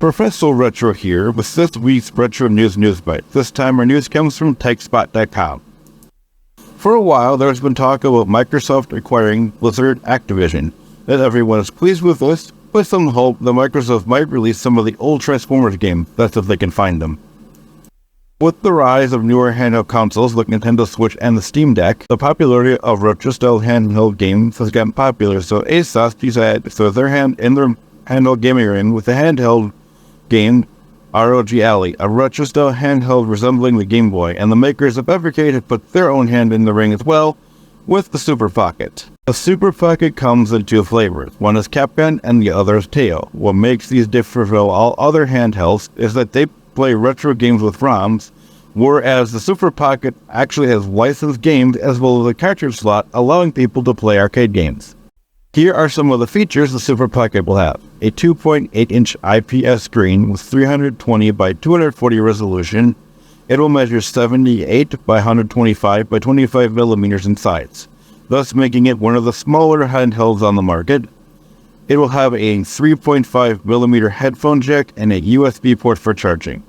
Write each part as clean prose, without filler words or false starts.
Professor Retro here with this week's Retro News Byte. This time our news comes from TechSpot.com. For a while there's been talk about Microsoft acquiring Blizzard Activision. Not everyone is pleased with this, but some hope that Microsoft might release some of the old Transformers games, that's if they can find them. With the rise of newer handheld consoles like Nintendo Switch and the Steam Deck, the popularity of retro-style handheld games has gotten popular, so ASUS decided to throw their hand in their handheld gaming ring with the handheld game ROG Ally, a retro-style handheld resembling the Game Boy, and the makers of Evercade have put their own hand in the ring as well with the Super Pocket. The Super Pocket comes in two flavors. One is Capcom and the other is Teo. What makes these different from all other handhelds is that they play retro games with ROMs, whereas the Super Pocket actually has licensed games as well as a cartridge slot, allowing people to play arcade games. Here are some of the features the Super Pocket will have. A 2.8-inch IPS screen with 320 by 240 resolution. It will measure 78 by 125 by 25 millimeters in size, thus making it one of the smaller handhelds on the market. It will have a 3.5 millimeter headphone jack and a USB port for charging.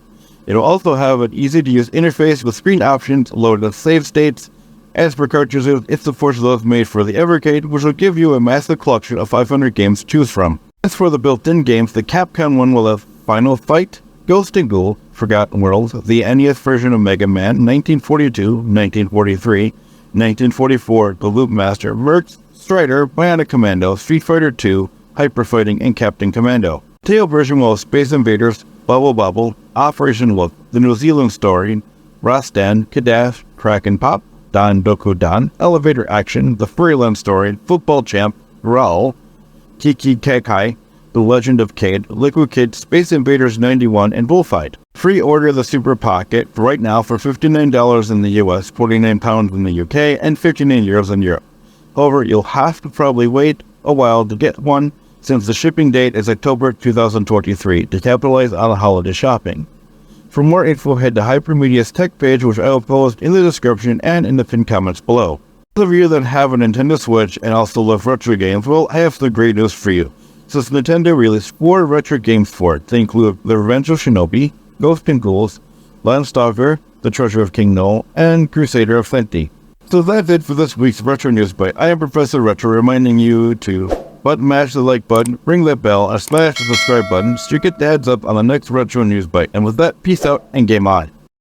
It will also have an easy-to-use interface with screen options, loaded save states. As for cartridges, it supports those made for the Evercade, which will give you a massive collection of 500 games to choose from. As for the built-in games, the Capcom one will have Final Fight, Ghost and Ghoul, Forgotten Worlds, the NES version of Mega Man, 1942, 1943, 1944, The Loop Master, Mercs, Strider, Bionic Commando, Street Fighter II, Hyper Fighting, and Captain Commando. The Teo version will have Space Invaders, Bubble Bobble, Operation Look, The New Zealand Story, Rastan, Kadash, Kraken Pop, Dan Doku Dan, Elevator Action, The Furryland Story, Football Champ, Raul, Kiki Kekai, The Legend of Cade, Liquid Kid, Space Invaders 91, and Bullfight. Pre-order the Super Pocket right now for $59 in the US, £49 in the UK, and 59 euros in Europe. However, you'll have to probably wait a while to get one, since the shipping date is October 2023 to capitalize on the holiday shopping. For more info, head to Hypermedia's tech page, which I will post in the description and in the pinned comments below. Those of you that have a Nintendo Switch and also love retro games, well, I have some great news for you. Since Nintendo released 4 retro games for it, they include The Revenge of Shinobi, Ghost and Ghouls, Landstalker, The Treasure of King Noel, and Crusader of Plenty. So that's it for this week's Retro News Byte. I am Professor Retro, reminding you to mash the like button, ring that bell, and smash the subscribe button so you get the heads up on the next Retro News Byte. And with that, peace out and game on.